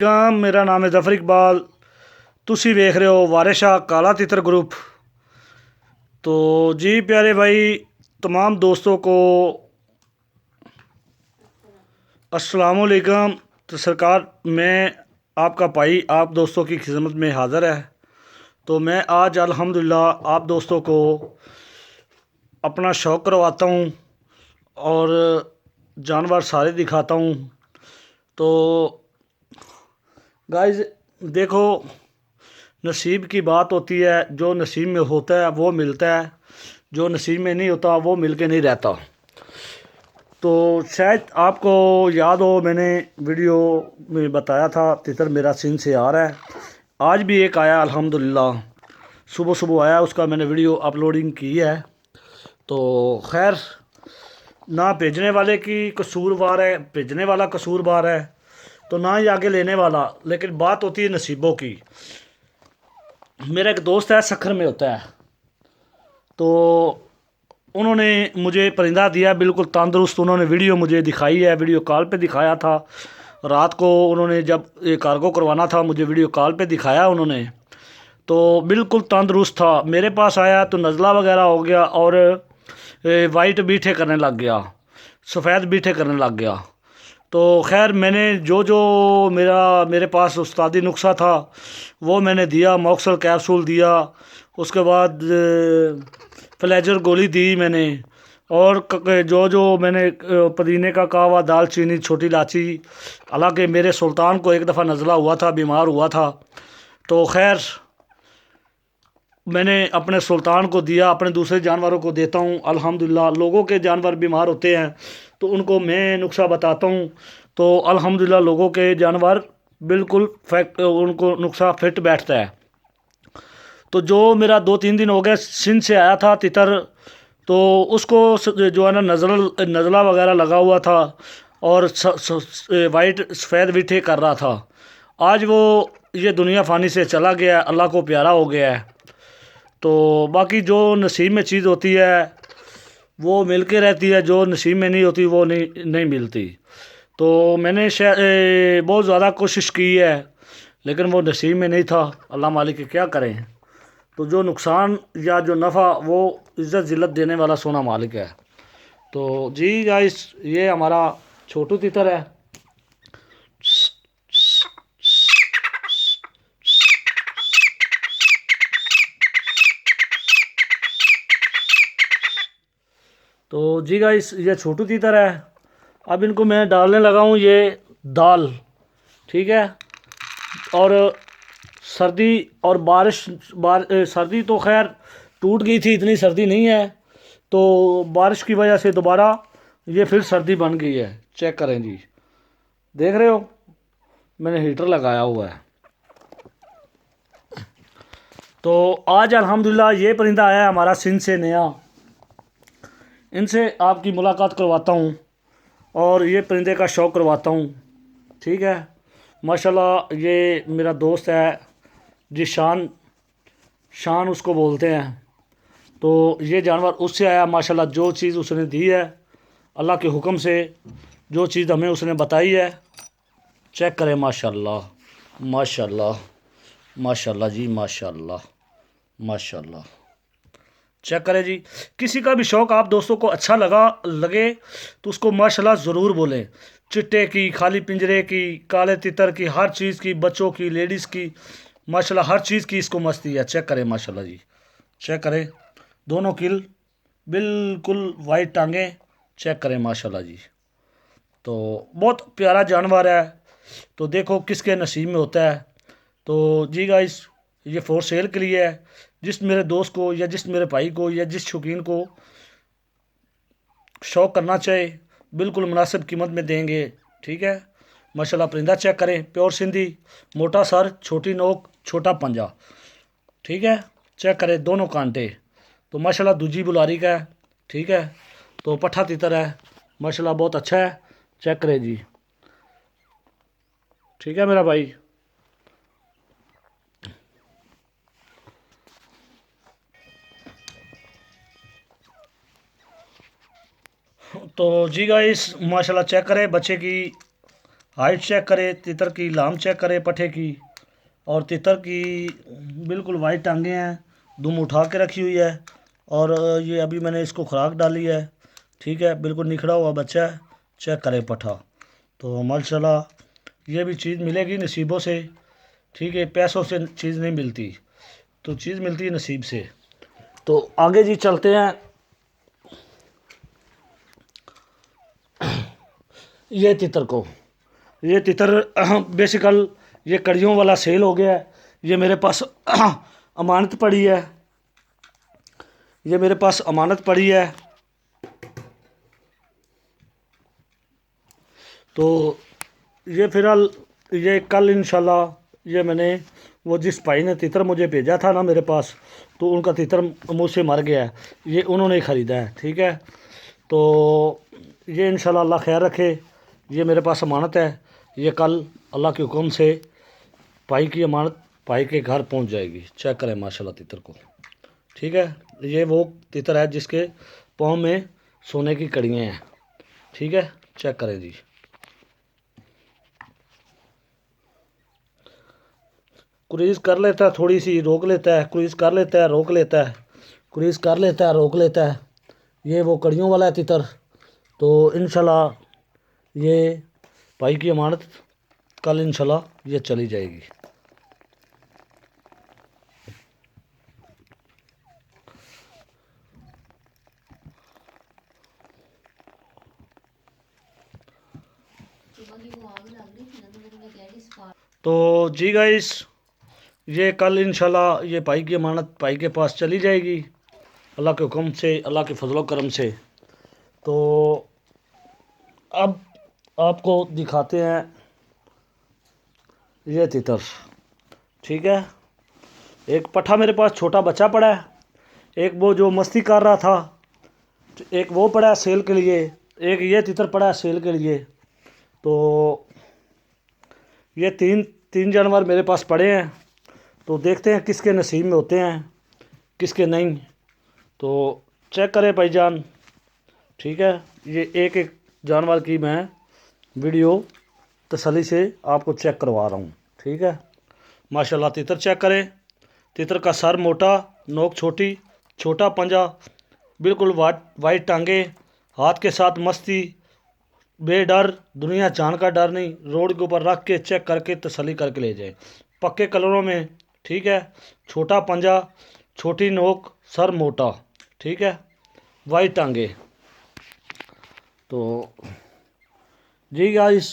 मेरा नाम है जफर इकबाल। तुसी वेख रहे हो वारिशा काला तितर ग्रुप। तो जी प्यारे भाई, तमाम दोस्तों को अस्सलाम वालेकुम। तो सरकार, मैं आपका भाई आप दोस्तों की खिदमत में हाज़िर है। तो मैं आज अल्हम्दुलिल्लाह आप दोस्तों को अपना शौक़ करवाता हूँ और जानवर सारे दिखाता हूँ। तो गाइस देखो, नसीब की बात होती है। जो नसीब में होता है वो मिलता है, जो नसीब में नहीं होता वो मिल के नहीं रहता। तो शायद आपको याद हो, मैंने वीडियो में बताया था तितर मेरा सिंध से आ रहा है। आज भी एक आया अल्हम्दुलिल्लाह, सुबह सुबह आया, उसका मैंने वीडियो अपलोडिंग की है। तो खैर, ना भेजने वाले की कसूरवार है, भेजने वाला कसूरवार है, तो ना ही आगे लेने वाला। लेकिन बात होती है नसीबों की। मेरा एक दोस्त है, सखर में होता है। तो उन्होंने मुझे परिंदा दिया, बिल्कुल तंदुरुस्त। उन्होंने वीडियो मुझे दिखाई है, वीडियो कॉल पे दिखाया था। रात को उन्होंने जब ये कार्गो करवाना था, मुझे वीडियो कॉल पे दिखाया उन्होंने। तो बिल्कुल तंदुरुस्त था। मेरे पास आया तो नज़ला वगैरह हो गया और वाइट बीठे करने लग गया, सफ़ेद बीठे करने लग गया। तो खैर, मैंने जो जो मेरे पास उस्तादी नुस्खा था वो मैंने दिया। मॉक्सल कैप्सूल दिया, उसके बाद फ्लेजर गोली दी मैंने, और जो जो मैंने पुदीने का कहवा, दालचीनी, छोटी इलायची। हालांकि मेरे सुल्तान को एक दफ़ा नज़ला हुआ था, बीमार हुआ था। तो खैर, मैंने अपने सुल्तान को दिया, अपने दूसरे जानवरों को देता हूँ। अल्हम्दुलिल्लाह लोगों के जानवर बीमार होते हैं तो उनको मैं नुस्खा बताता हूँ। तो अल्हम्दुलिल्लाह लोगों के जानवर बिल्कुल फैक्ट, उनको नुस्खा फिट बैठता है। तो जो मेरा 2-3 दिन हो गए सिंध से आया था तितर, तो उसको जो है ना नज़ला वगैरह लगा हुआ था और वाइट सफ़ेद विठे कर रहा था। आज वो ये दुनिया फ़ानी से चला गया, अल्लाह को प्यारा हो गया है। तो बाकी जो नसीब में चीज़ होती है वो मिल के रहती है, जो नसीब में नहीं होती वो नहीं मिलती। तो मैंने बहुत ज़्यादा कोशिश की है, लेकिन वो नसीब में नहीं था। अल्लाह मालिक के क्या करें। तो जो नुकसान या जो नफ़ा, वो इज़्ज़त ज़िल्लत देने वाला सोना मालिक है। तो जी गाइस, ये हमारा छोटू तितर है। तो जी गाइस, ये छोटू तीतर है। अब इनको मैं डालने लगा हूँ ये दाल, ठीक है। और सर्दी और बारिश, सर्दी तो खैर टूट गई थी, इतनी सर्दी नहीं है। तो बारिश की वजह से दोबारा ये फिर सर्दी बन गई है। चेक करें जी, देख रहे हो मैंने हीटर लगाया हुआ है। तो आज अल्हम्दुलिल्लाह ये परिंदा आया है हमारा सिंध से नया। इनसे आपकी मुलाकात करवाता हूँ और ये परिंदे का शौक़ करवाता हूँ, ठीक है। माशाल्लाह ये मेरा दोस्त है जी, शान उसको बोलते हैं। तो ये जानवर उससे आया माशाल्लाह। जो चीज़ उसने दी है अल्लाह के हुक्म से, जो चीज़ हमें उसने बताई है, चेक करें। माशाल्लाह माशाल्लाह माशाल्लाह जी, माशाल्लाह माशाल्लाह। चेक करें जी। किसी का भी शौक़ आप दोस्तों को अच्छा लगे तो उसको माशाल्लाह ज़रूर बोलें। चिट्टे की, खाली पिंजरे की, काले तितर की, हर चीज़ की, बच्चों की, लेडीज़ की, माशाल्लाह हर चीज़ की इसको मस्ती है। चेक करें माशाल्लाह जी, चेक करें। दोनों किल बिल्कुल वाइट टांगे, चेक करें माशाल्लाह जी। तो बहुत प्यारा जानवर है। तो देखो किसके नसीब में होता है। तो जी गाइस, ये फॉर सेल के लिए है। जिस मेरे दोस्त को या जिस मेरे भाई को या जिस शौकीन को शौक़ करना चाहे, बिल्कुल मुनासिब कीमत में देंगे, ठीक है। माशाल्लाह परिंदा चेक करें, प्योर सिंधी, मोटा सर, छोटी नोक, छोटा पंजा, ठीक है। चेक करें दोनों कांटे। तो माशाल्लाह दूजी बुलारी का है, ठीक है। तो पट्ठा तितर है, माशाल्लाह बहुत अच्छा है। चेक करें जी, ठीक है मेरा भाई। तो जी गाइस, माशाल्लाह चेक करें बच्चे की हाइट चेक करें तितर की, लाम चेक करें पठे की, और तितर की बिल्कुल वाइट टांगे हैं, दुम उठा के रखी हुई है। और ये अभी मैंने इसको खुराक डाली है, ठीक है, बिल्कुल निखड़ा हुआ बच्चा है। चेक करें पठा। तो माशाल्लाह ये भी चीज़ मिलेगी नसीबों से, ठीक है, पैसों से चीज़ नहीं मिलती, तो चीज़ मिलती है नसीब से। तो आगे जी चलते हैं। ये तितर को, ये तितर बेसिकल ये कड़ियों वाला सेल हो गया है। ये मेरे पास अमानत पड़ी है, ये मेरे पास अमानत पड़ी है। तो ये फ़िलहाल ये कल इंशाल्लाह ये मैंने वो जिस भाई ने तितर मुझे भेजा था ना मेरे पास, तो उनका तितर मुझसे मर गया है, ये उन्होंने ही ख़रीदा है, ठीक है। तो ये इंशाल्लाह अल्लाह खैर रखे, ये मेरे पास अमानत है। ये कल अल्लाह के हुक्म से भाई की अमानत भाई के घर पहुंच जाएगी। चेक करें माशाल्लाह तितर को, ठीक है। ये वो तितर है जिसके पाँव में सोने की कड़ियाँ हैं, ठीक है। चेक करें जी। क्रूज़ कर लेता है, थोड़ी सी रोक लेता है, क्रूज़ कर लेता है, रोक लेता है, क्रूज़ कर लेता है, रोक लेता है। ये वो कड़ियों वाला है तितर। तो इंशाल्लाह ये भाई की अमानत कल इंशाल्लाह ये चली जाएगी। तो जी गाइस, ये कल इंशाल्लाह ये भाई की अमानत भाई के पास चली जाएगी अल्लाह के हुक्म से, अल्लाह के फजलो करम से। तो अब आपको दिखाते हैं ये तितर, ठीक है। एक पठा मेरे पास छोटा बच्चा पड़ा है, एक वो जो मस्ती कर रहा था, एक वो पड़ा है सेल के लिए, एक ये तितर पड़ा है सेल के लिए। तो ये तीन तीन जानवर मेरे पास पड़े हैं। तो देखते हैं किसके नसीब में होते हैं किसके नहीं। तो चेक करें भाईजान, ठीक है। ये एक एक जानवर की मैं वीडियो तसल्ली से आपको चेक करवा रहा हूँ, ठीक है। माशाल्लाह तितर चेक करें, तितर का सर मोटा, नोक छोटी, छोटा पंजा, बिल्कुल वाइट टांगे, हाथ के साथ मस्ती, बेडर, दुनिया जान का डर नहीं, रोड के ऊपर रख के चेक करके तसल्ली करके ले जाए, पक्के कलरों में, ठीक है। छोटा पंजा, छोटी नोक, सर मोटा, ठीक है, वाइट टांगे। तो जी गाइस,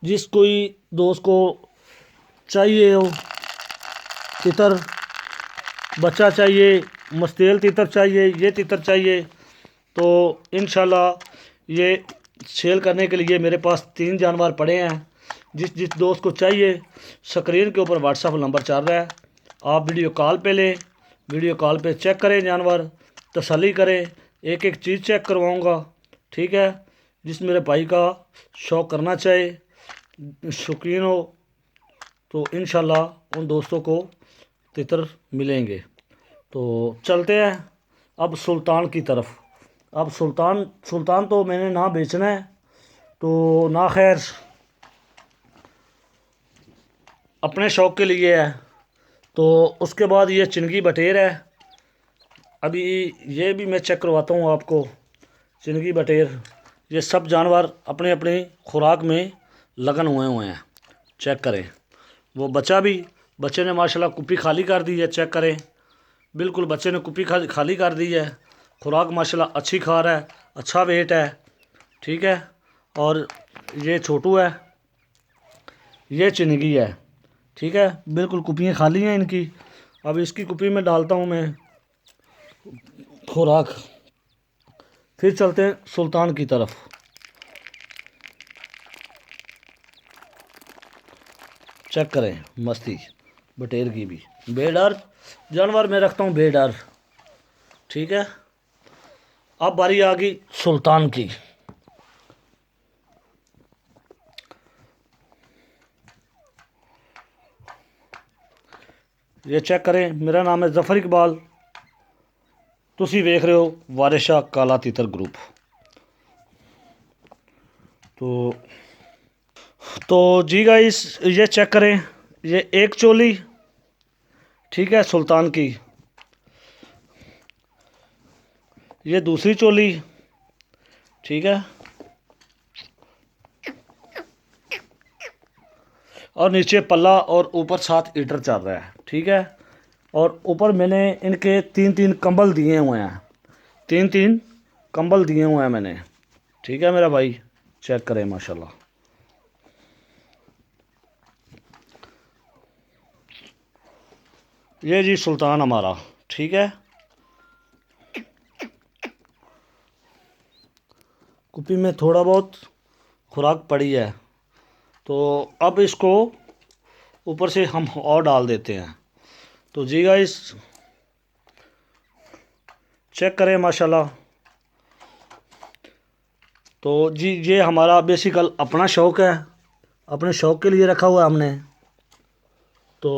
जिस कोई दोस्त को चाहिए हो तितर बच्चा चाहिए, मस्तेल तितर चाहिए, ये तितर चाहिए, तो इंशाल्लाह ये सेल करने के लिए मेरे पास 3 जानवर पड़े हैं। जिस जिस दोस्त को चाहिए स्क्रीन के ऊपर व्हाट्सएप नंबर चल रहा है, आप वीडियो कॉल पे लें, वीडियो कॉल पे चेक करें जानवर, तसल्ली करें, एक एक चीज़ चेक करवाऊँगा, ठीक है। जिस मेरे भाई का शौक़ करना चाहे, शौकीन हो, तो इंशाल्लाह उन दोस्तों को तितर मिलेंगे। तो चलते हैं अब सुल्तान की तरफ। अब सुल्तान तो मैंने ना बेचना है, तो ना खैर अपने शौक़ के लिए है। तो उसके बाद ये चिंगी बटेर है, अभी ये भी मैं चेक करवाता हूँ आपको। चिंगी बटेर, ये सब जानवर अपने अपने खुराक में लगन हुए हैं। चेक करें, वो बच्चे ने माशाल्लाह कुप्पी खाली कर दी है, चेक करें, बिल्कुल बच्चे ने कुप्पी खाली कर दी है, खुराक माशाल्लाह अच्छी खा रहा है, अच्छा वेट है, ठीक है। और ये छोटू है, ये चिंगी है, ठीक है, बिल्कुल कुप्पियाँ खाली हैं इनकी। अब इसकी कुप्पी में डालता हूँ मैं खुराक। फिर चलते हैं सुल्तान की तरफ। चेक करें मस्ती बटेर की भी, बेडर जानवर मैं रखता हूँ, बेडर, ठीक है। अब बारी आ गई सुल्तान की। ये चेक करें, मेरा नाम है जफ़र इकबाल, तुसी वेख रहे हो वारिस शाह काला तीतर ग्रुप। तो जी गाइस ये चेक करें, ये एक चोली, ठीक है, सुल्तान की। ये दूसरी चोली, ठीक है, और नीचे पल्ला और ऊपर 7 ईटर चल रहा है, ठीक है। और ऊपर मैंने इनके 3-3 कंबल दिए हुए हैं, 3-3 कंबल दिए हुए हैं मैंने, ठीक है मेरा भाई, चेक करें माशाल्लाह। ये जी सुल्तान हमारा, ठीक है। कुपी में थोड़ा बहुत खुराक पड़ी है, तो अब इसको ऊपर से हम और डाल देते हैं। तो जी गाइस चेक करें माशाल्लाह। तो जी ये हमारा बेसिकल अपना शौक़ है, अपने शौक़ के लिए रखा हुआ है हमने। तो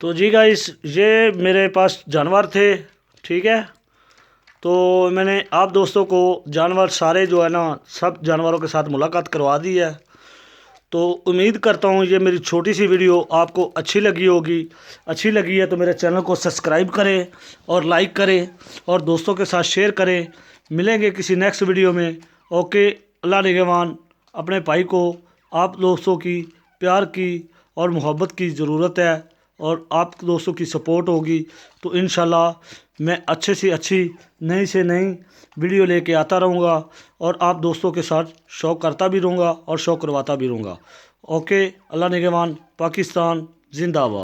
तो जी गाइस ये मेरे पास जानवर थे, ठीक है। तो मैंने आप दोस्तों को जानवर सारे जो है ना, सब जानवरों के साथ मुलाकात करवा दी है। तो उम्मीद करता हूँ ये मेरी छोटी सी वीडियो आपको अच्छी लगी होगी। अच्छी लगी है तो मेरे चैनल को सब्सक्राइब करें और लाइक करें और दोस्तों के साथ शेयर करें। मिलेंगे किसी नेक्स्ट वीडियो में। ओके, अल्लाह निगहबान। अपने भाई को आप दोस्तों की प्यार की और मोहब्बत की ज़रूरत है, और आप दोस्तों की सपोर्ट होगी तो इंशाल्लाह मैं अच्छे से अच्छी नई से नई वीडियो लेके आता रहूँगा, और आप दोस्तों के साथ शौक़ करता भी रहूँगा और शौक़ करवाता भी रहूँगा। ओके, अल्लाह निगहबान। पाकिस्तान जिंदाबाद।